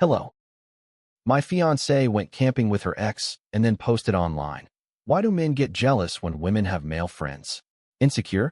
Hello. My fiancée went camping with her ex and then posted online. Why do men get jealous when women have male friends? Insecure?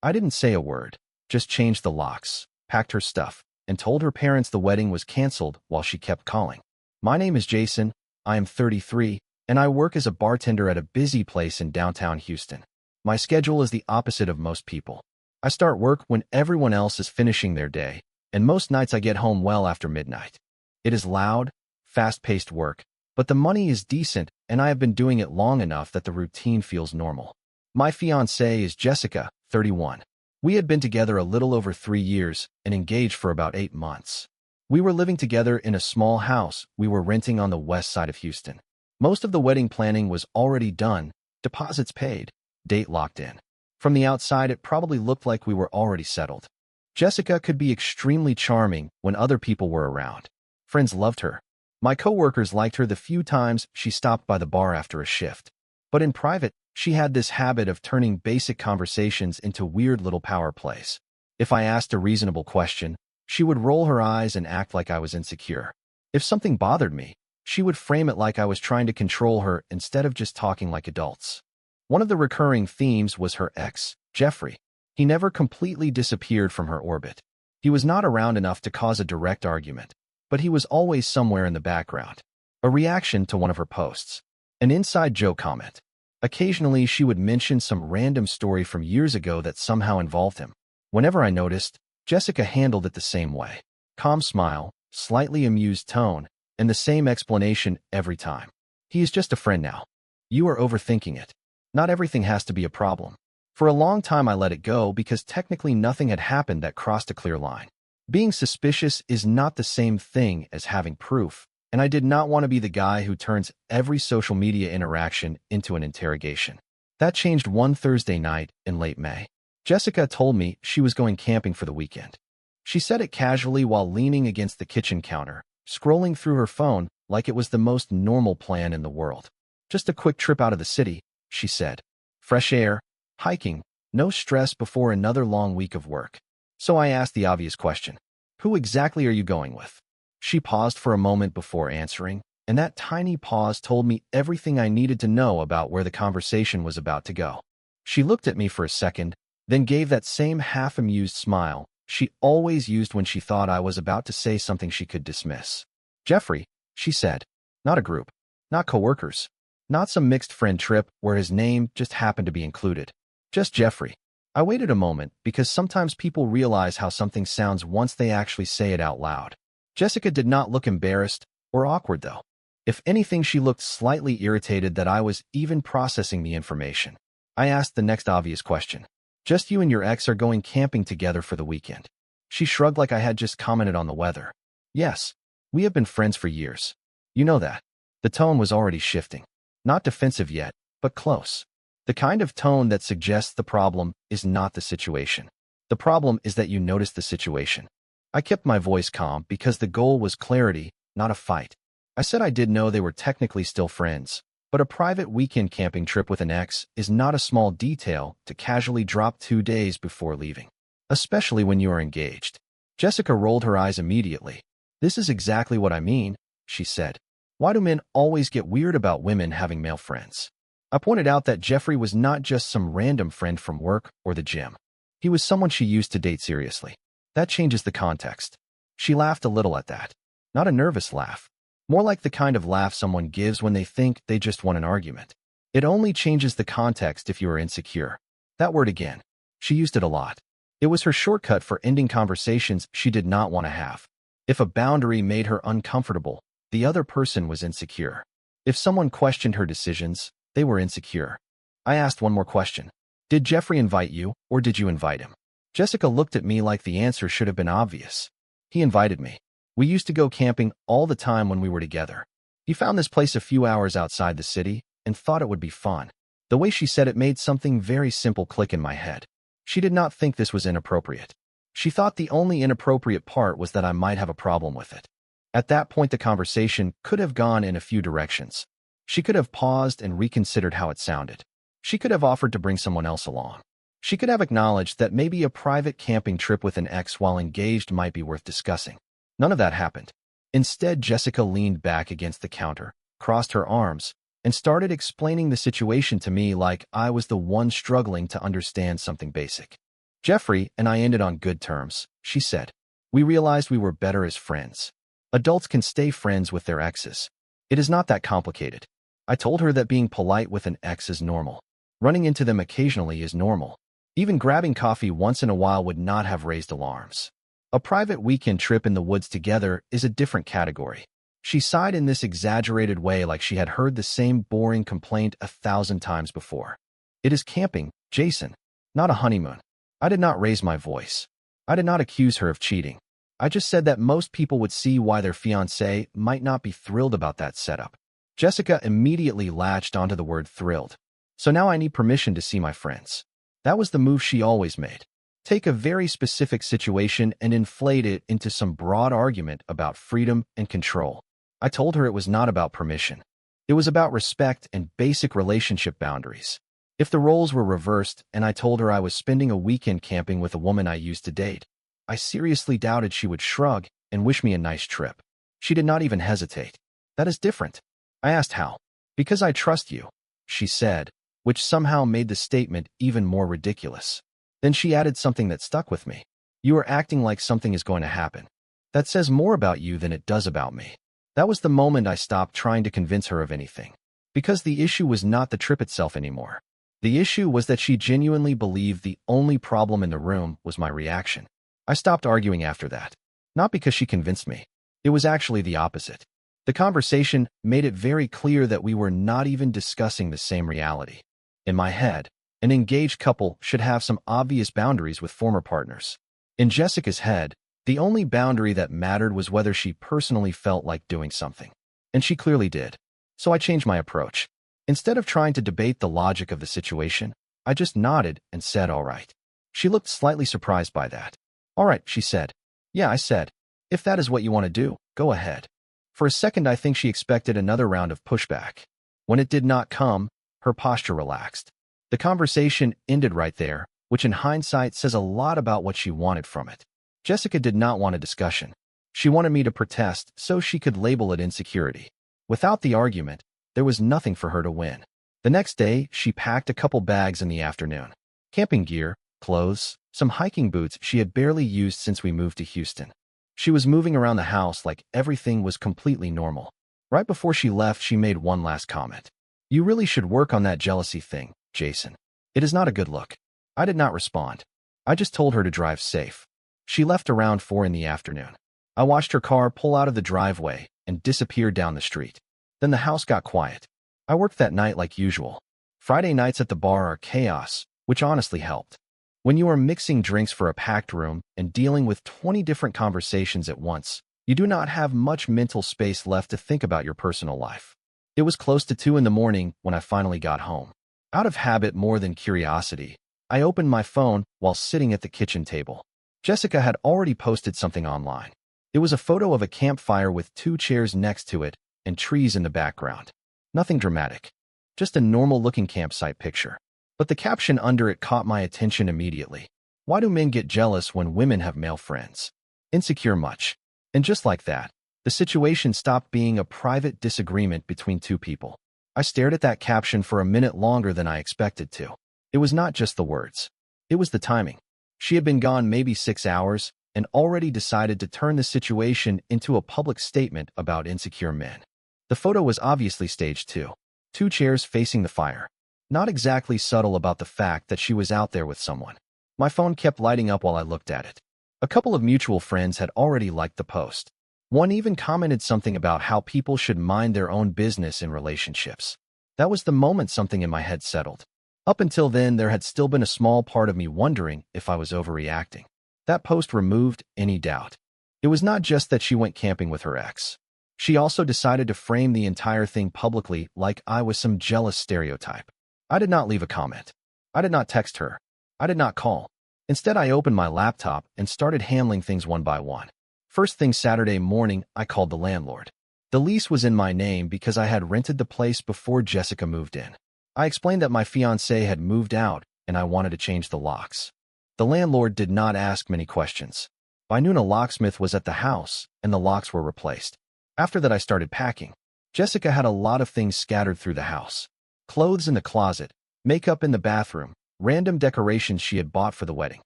I didn't say a word, just changed the locks, packed her stuff, and told her parents the wedding was canceled while she kept calling. My name is Jason, I am 33, and I work as a bartender at a busy place in downtown Houston. My schedule is the opposite of most people. I start work when everyone else is finishing their day, and most nights I get home well after midnight. It is loud, fast-paced work, but the money is decent and I have been doing it long enough that the routine feels normal. My fiancée is Jessica, 31. We had been together a little over 3 years and engaged for about 8 months. We were living together in a small house we were renting on the west side of Houston. Most of the wedding planning was already done, deposits paid, date locked in. From the outside, it probably looked like we were already settled. Jessica could be extremely charming when other people were around. Friends loved her. My coworkers liked her the few times she stopped by the bar after a shift. But in private, she had this habit of turning basic conversations into weird little power plays. If I asked a reasonable question, she would roll her eyes and act like I was insecure. If something bothered me, she would frame it like I was trying to control her instead of just talking like adults. One of the recurring themes was her ex, Jeffrey. He never completely disappeared from her orbit. He was not around enough to cause a direct argument, but he was always somewhere in the background. A reaction to one of her posts. An inside joke comment. Occasionally, she would mention some random story from years ago that somehow involved him. Whenever I noticed, Jessica handled it the same way. Calm smile, slightly amused tone, and the same explanation every time. He is just a friend now. You are overthinking it. Not everything has to be a problem. For a long time, I let it go because technically nothing had happened that crossed a clear line. Being suspicious is not the same thing as having proof, and I did not want to be the guy who turns every social media interaction into an interrogation. That changed one Thursday night in late May. Jessica told me she was going camping for the weekend. She said it casually while leaning against the kitchen counter, scrolling through her phone like it was the most normal plan in the world. Just a quick trip out of the city, she said. Fresh air, hiking, no stress before another long week of work. So I asked the obvious question. Who exactly are you going with? She paused for a moment before answering, and that tiny pause told me everything I needed to know about where the conversation was about to go. She looked at me for a second, then gave that same half-amused smile she always used when she thought I was about to say something she could dismiss. Jeffrey, she said. Not a group. Not coworkers. Not some mixed friend trip where his name just happened to be included. Just Jeffrey. I waited a moment because sometimes people realize how something sounds once they actually say it out loud. Jessica did not look embarrassed or awkward though. If anything, she looked slightly irritated that I was even processing the information. I asked the next obvious question. Just you and your ex are going camping together for the weekend. She shrugged like I had just commented on the weather. Yes, we have been friends for years. You know that. The tone was already shifting. Not defensive yet, but close. The kind of tone that suggests the problem is not the situation. The problem is that you noticed the situation. I kept my voice calm because the goal was clarity, not a fight. I said I did know they were technically still friends, but a private weekend camping trip with an ex is not a small detail to casually drop 2 days before leaving, especially when you are engaged. Jessica rolled her eyes immediately. This is exactly what I mean, she said. Why do men always get weird about women having male friends? I pointed out that Jeffrey was not just some random friend from work or the gym. He was someone she used to date seriously. That changes the context. She laughed a little at that. Not a nervous laugh. More like the kind of laugh someone gives when they think they just won an argument. It only changes the context if you are insecure. That word again. She used it a lot. It was her shortcut for ending conversations she did not want to have. If a boundary made her uncomfortable, the other person was insecure. If someone questioned her decisions, they were insecure. I asked one more question. Did Jeffrey invite you, or did you invite him? Jessica looked at me like the answer should have been obvious. He invited me. We used to go camping all the time when we were together. He found this place a few hours outside the city and thought it would be fun. The way she said it made something very simple click in my head. She did not think this was inappropriate. She thought the only inappropriate part was that I might have a problem with it. At that point, the conversation could have gone in a few directions. She could have paused and reconsidered how it sounded. She could have offered to bring someone else along. She could have acknowledged that maybe a private camping trip with an ex while engaged might be worth discussing. None of that happened. Instead, Jessica leaned back against the counter, crossed her arms, and started explaining the situation to me like I was the one struggling to understand something basic. Jeffrey and I ended on good terms, she said. We realized we were better as friends. Adults can stay friends with their exes. It is not that complicated. I told her that being polite with an ex is normal. Running into them occasionally is normal. Even grabbing coffee once in a while would not have raised alarms. A private weekend trip in the woods together is a different category. She sighed in this exaggerated way like she had heard the same boring complaint 1,000 times before. It is camping, Jason, not a honeymoon. I did not raise my voice. I did not accuse her of cheating. I just said that most people would see why their fiancé might not be thrilled about that setup. Jessica immediately latched onto the word thrilled. So now I need permission to see my friends. That was the move she always made. Take a very specific situation and inflate it into some broad argument about freedom and control. I told her it was not about permission. It was about respect and basic relationship boundaries. If the roles were reversed and I told her I was spending a weekend camping with a woman I used to date, I seriously doubted she would shrug and wish me a nice trip. She did not even hesitate. That is different. I asked how. Because I trust you, she said, which somehow made the statement even more ridiculous. Then she added something that stuck with me. You are acting like something is going to happen. That says more about you than it does about me. That was the moment I stopped trying to convince her of anything. Because the issue was not the trip itself anymore. The issue was that she genuinely believed the only problem in the room was my reaction. I stopped arguing after that. Not because she convinced me. It was actually the opposite. The conversation made it very clear that we were not even discussing the same reality. In my head, an engaged couple should have some obvious boundaries with former partners. In Jessica's head, the only boundary that mattered was whether she personally felt like doing something. And she clearly did. So I changed my approach. Instead of trying to debate the logic of the situation, I just nodded and said, all right. She looked slightly surprised by that. All right, she said. Yeah, I said. If that is what you want to do, go ahead. For a second, I think she expected another round of pushback. When it did not come, her posture relaxed. The conversation ended right there, which in hindsight says a lot about what she wanted from it. Jessica did not want a discussion. She wanted me to protest so she could label it insecurity. Without the argument, there was nothing for her to win. The next day, she packed a couple bags in the afternoon. Camping gear, clothes, some hiking boots she had barely used since we moved to Houston. She was moving around the house like everything was completely normal. Right before she left, she made one last comment. You really should work on that jealousy thing, Jason. It is not a good look. I did not respond. I just told her to drive safe. She left around 4 in the afternoon. I watched her car pull out of the driveway and disappear down the street. Then the house got quiet. I worked that night like usual. Friday nights at the bar are chaos, which honestly helped. When you are mixing drinks for a packed room and dealing with 20 different conversations at once, you do not have much mental space left to think about your personal life. It was close to 2 in the morning when I finally got home. Out of habit more than curiosity, I opened my phone while sitting at the kitchen table. Jessica had already posted something online. It was a photo of a campfire with 2 chairs next to it and trees in the background. Nothing dramatic. Just a normal-looking campsite picture. But the caption under it caught my attention immediately. Why do men get jealous when women have male friends? Insecure much. And just like that, the situation stopped being a private disagreement between 2 people. I stared at that caption for a minute longer than I expected to. It was not just the words. It was the timing. She had been gone maybe 6 hours and already decided to turn the situation into a public statement about insecure men. The photo was obviously staged too. 2 chairs facing the fire. Not exactly subtle about the fact that she was out there with someone. My phone kept lighting up while I looked at it. A couple of mutual friends had already liked the post. One even commented something about how people should mind their own business in relationships. That was the moment something in my head settled. Up until then, there had still been a small part of me wondering if I was overreacting. That post removed any doubt. It was not just that she went camping with her ex. She also decided to frame the entire thing publicly like I was some jealous stereotype. I did not leave a comment. I did not text her. I did not call. Instead, I opened my laptop and started handling things one by one. First thing Saturday morning, I called the landlord. The lease was in my name because I had rented the place before Jessica moved in. I explained that my fiancé had moved out and I wanted to change the locks. The landlord did not ask many questions. By noon, a locksmith was at the house and the locks were replaced. After that, I started packing. Jessica had a lot of things scattered through the house. Clothes in the closet, makeup in the bathroom, random decorations she had bought for the wedding.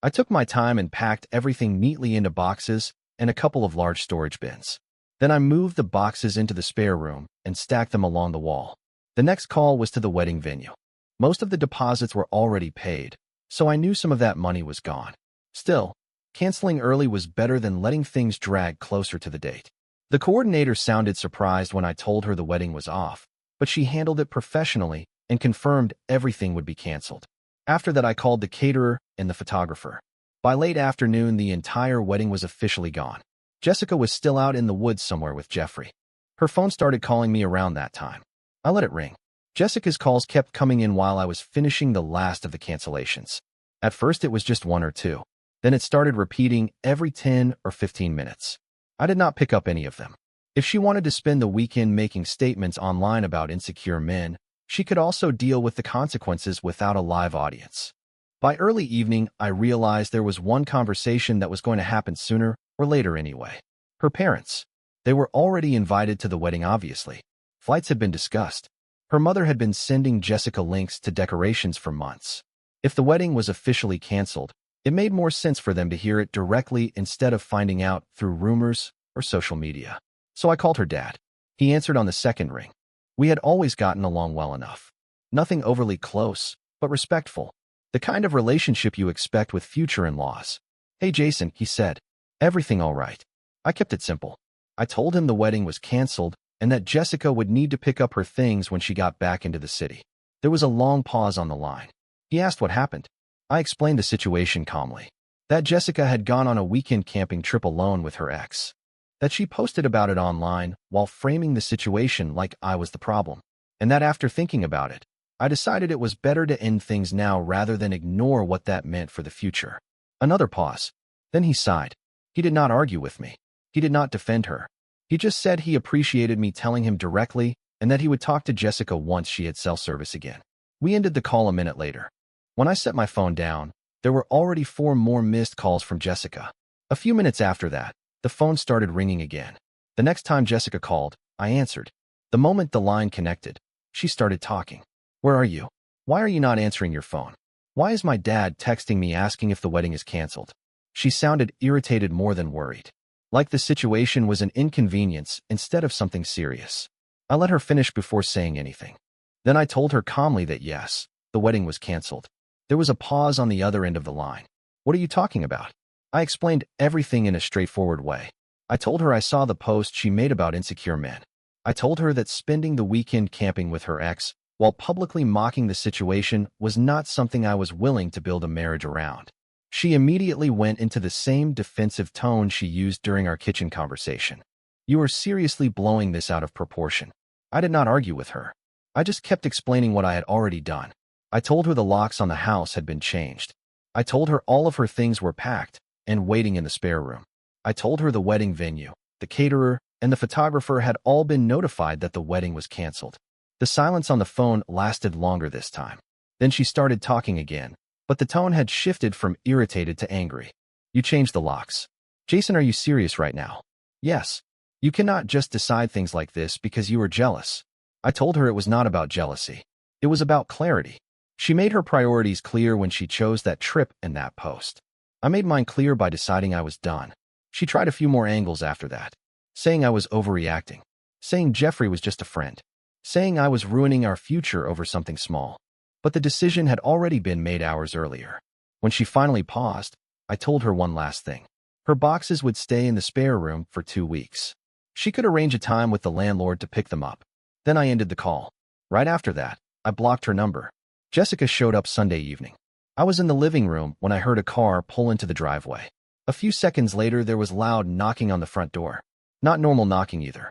I took my time and packed everything neatly into boxes and a couple of large storage bins. Then I moved the boxes into the spare room and stacked them along the wall. The next call was to the wedding venue. Most of the deposits were already paid, so I knew some of that money was gone. Still, canceling early was better than letting things drag closer to the date. The coordinator sounded surprised when I told her the wedding was off, but she handled it professionally and confirmed everything would be canceled. After that, I called the caterer and the photographer. By late afternoon, the entire wedding was officially gone. Jessica was still out in the woods somewhere with Jeffrey. Her phone started calling me around that time. I let it ring. Jessica's calls kept coming in while I was finishing the last of the cancellations. At first, it was just one or two. Then it started repeating every 10 or 15 minutes. I did not pick up any of them. If she wanted to spend the weekend making statements online about insecure men, she could also deal with the consequences without a live audience. By early evening, I realized there was one conversation that was going to happen sooner or later anyway. Her parents. They were already invited to the wedding, obviously. Flights had been discussed. Her mother had been sending Jessica links to decorations for months. If the wedding was officially canceled, it made more sense for them to hear it directly instead of finding out through rumors or social media. So I called her dad. He answered on the second ring. We had always gotten along well enough. Nothing overly close, but respectful. The kind of relationship you expect with future in-laws. Hey Jason, he said. Everything all right? I kept it simple. I told him the wedding was canceled and that Jessica would need to pick up her things when she got back into the city. There was a long pause on the line. He asked what happened. I explained the situation calmly. That Jessica had gone on a weekend camping trip alone with her ex. That she posted about it online while framing the situation like I was the problem. And that after thinking about it, I decided it was better to end things now rather than ignore what that meant for the future. Another pause. Then he sighed. He did not argue with me. He did not defend her. He just said he appreciated me telling him directly and that he would talk to Jessica once she had cell service again. We ended the call a minute later. When I set my phone down, there were already 4 more missed calls from Jessica. A few minutes after that, the phone started ringing again. The next time Jessica called, I answered. The moment the line connected, she started talking. Where are you? Why are you not answering your phone? Why is my dad texting me asking if the wedding is canceled? She sounded irritated more than worried. Like the situation was an inconvenience instead of something serious. I let her finish before saying anything. Then I told her calmly that yes, the wedding was canceled. There was a pause on the other end of the line. What are you talking about? I explained everything in a straightforward way. I told her I saw the post she made about insecure men. I told her that spending the weekend camping with her ex while publicly mocking the situation was not something I was willing to build a marriage around. She immediately went into the same defensive tone she used during our kitchen conversation. You are seriously blowing this out of proportion. I did not argue with her. I just kept explaining what I had already done. I told her the locks on the house had been changed. I told her all of her things were packed and waiting in the spare room. I told her the wedding venue, the caterer, and the photographer had all been notified that the wedding was canceled. The silence on the phone lasted longer this time. Then she started talking again, but the tone had shifted from irritated to angry. You changed the locks. Jason, are you serious right now? Yes. You cannot just decide things like this because you are jealous. I told her it was not about jealousy. It was about clarity. She made her priorities clear when she chose that trip and that post. I made mine clear by deciding I was done. She tried a few more angles after that, saying I was overreacting, saying Jeffrey was just a friend, saying I was ruining our future over something small. But the decision had already been made hours earlier. When she finally paused, I told her one last thing. Her boxes would stay in the spare room for 2 weeks. She could arrange a time with the landlord to pick them up. Then I ended the call. Right after that, I blocked her number. Jessica showed up Sunday evening. I was in the living room when I heard a car pull into the driveway. A few seconds later, there was loud knocking on the front door. Not normal knocking either.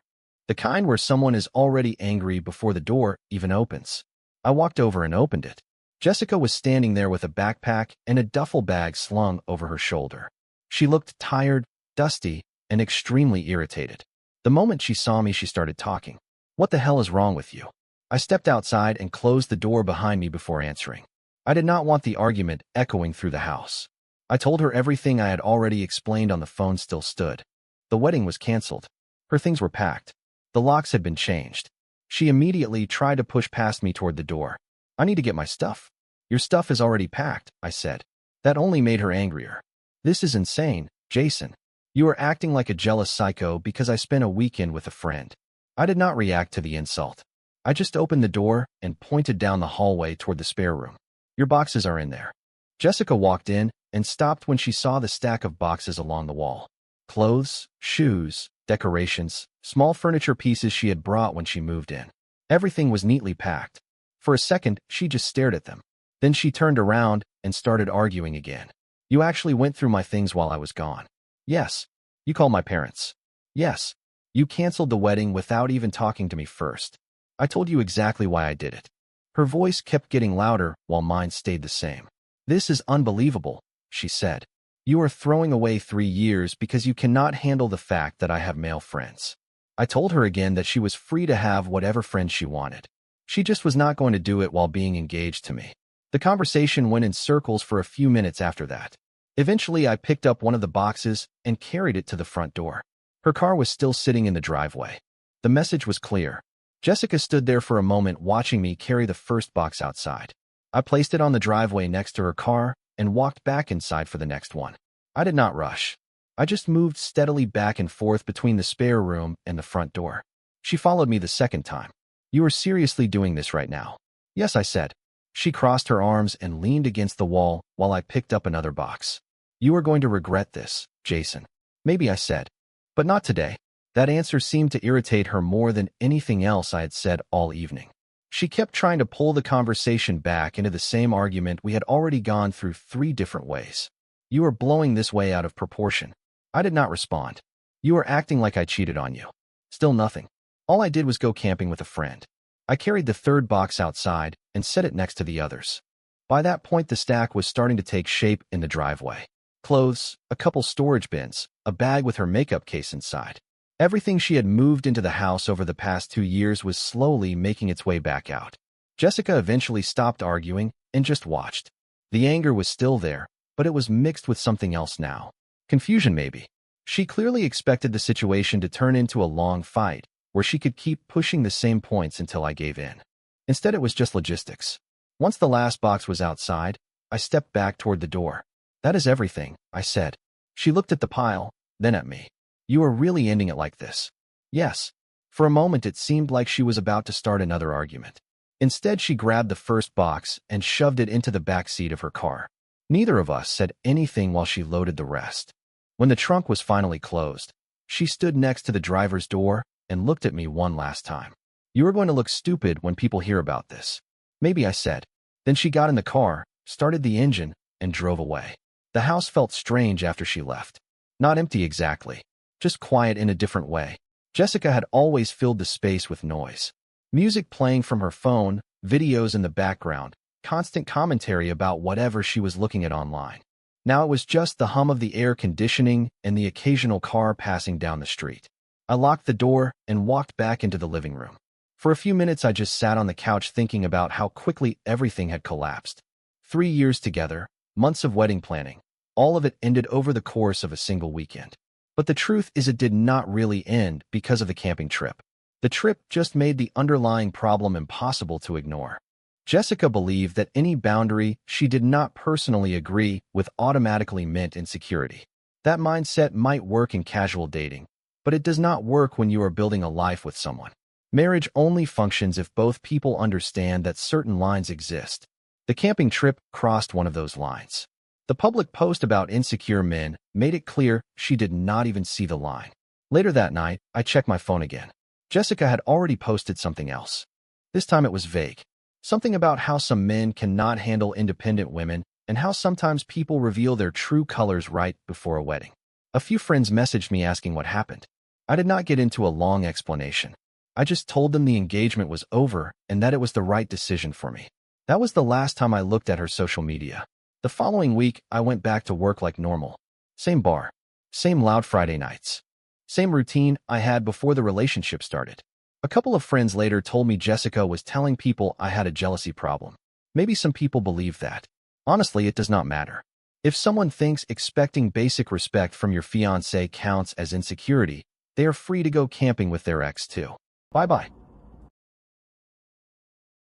The kind where someone is already angry before the door even opens. I walked over and opened it. Jessica was standing there with a backpack and a duffel bag slung over her shoulder. She looked tired, dusty, and extremely irritated. The moment she saw me, she started talking. What the hell is wrong with you? I stepped outside and closed the door behind me before answering. I did not want the argument echoing through the house. I told her everything I had already explained on the phone still stood. The wedding was canceled. Her things were packed. The locks had been changed. She immediately tried to push past me toward the door. I need to get my stuff. Your stuff is already packed, I said. That only made her angrier. This is insane, Jason. You are acting like a jealous psycho because I spent a weekend with a friend. I did not react to the insult. I just opened the door and pointed down the hallway toward the spare room. Your boxes are in there. Jessica walked in and stopped when she saw the stack of boxes along the wall. Clothes, shoes, decorations, small furniture pieces she had brought when she moved in. Everything was neatly packed. For a second, she just stared at them. Then she turned around and started arguing again. You actually went through my things while I was gone. Yes. You called my parents. Yes. You canceled the wedding without even talking to me first. I told you exactly why I did it. Her voice kept getting louder while mine stayed the same. This is unbelievable, she said. You are throwing away 3 years because you cannot handle the fact that I have male friends. I told her again that she was free to have whatever friends she wanted. She just was not going to do it while being engaged to me. The conversation went in circles for a few minutes after that. Eventually, I picked up one of the boxes and carried it to the front door. Her car was still sitting in the driveway. The message was clear. Jessica stood there for a moment watching me carry the first box outside. I placed it on the driveway next to her car and walked back inside for the next one. I did not rush. I just moved steadily back and forth between the spare room and the front door. She followed me the second time. You are seriously doing this right now? Yes, I said. She crossed her arms and leaned against the wall while I picked up another box. You are going to regret this, Jason. Maybe, I said. But not today. That answer seemed to irritate her more than anything else I had said all evening. She kept trying to pull the conversation back into the same argument we had already gone through 3 different ways. You are blowing this way out of proportion. I did not respond. You are acting like I cheated on you. Still nothing. All I did was go camping with a friend. I carried the third box outside and set it next to the others. By that point, the stack was starting to take shape in the driveway. Clothes, a couple storage bins, a bag with her makeup case inside. Everything she had moved into the house over the past 2 years was slowly making its way back out. Jessica eventually stopped arguing and just watched. The anger was still there, but it was mixed with something else now. Confusion, maybe. She clearly expected the situation to turn into a long fight, where she could keep pushing the same points until I gave in. Instead, it was just logistics. Once the last box was outside, I stepped back toward the door. That is everything, I said. She looked at the pile, then at me. You are really ending it like this? Yes. For a moment, it seemed like she was about to start another argument. Instead, she grabbed the first box and shoved it into the back seat of her car. Neither of us said anything while she loaded the rest. When the trunk was finally closed, she stood next to the driver's door and looked at me one last time. You are going to look stupid when people hear about this. Maybe, I said. Then she got in the car, started the engine, and drove away. The house felt strange after she left. Not empty exactly, just quiet in a different way. Jessica had always filled the space with noise. Music playing from her phone, videos in the background, constant commentary about whatever she was looking at online. Now it was just the hum of the air conditioning and the occasional car passing down the street. I locked the door and walked back into the living room. For a few minutes, I just sat on the couch thinking about how quickly everything had collapsed. 3 years together, months of wedding planning, all of it ended over the course of a single weekend. But the truth is, it did not really end because of the camping trip. The trip just made the underlying problem impossible to ignore. Jessica believed that any boundary she did not personally agree with automatically meant insecurity. That mindset might work in casual dating, but it does not work when you are building a life with someone. Marriage only functions if both people understand that certain lines exist. The camping trip crossed one of those lines. The public post about insecure men made it clear she did not even see the line. Later that night, I checked my phone again. Jessica had already posted something else. This time it was vague. Something about how some men cannot handle independent women and how sometimes people reveal their true colors right before a wedding. A few friends messaged me asking what happened. I did not get into a long explanation. I just told them the engagement was over and that it was the right decision for me. That was the last time I looked at her social media. The following week, I went back to work like normal. Same bar, same loud Friday nights, same routine I had before the relationship started. A couple of friends later told me Jessica was telling people I had a jealousy problem. Maybe some people believe that. Honestly, it does not matter. If someone thinks expecting basic respect from your fiancé counts as insecurity, They are free to go camping with their ex too. Bye-bye.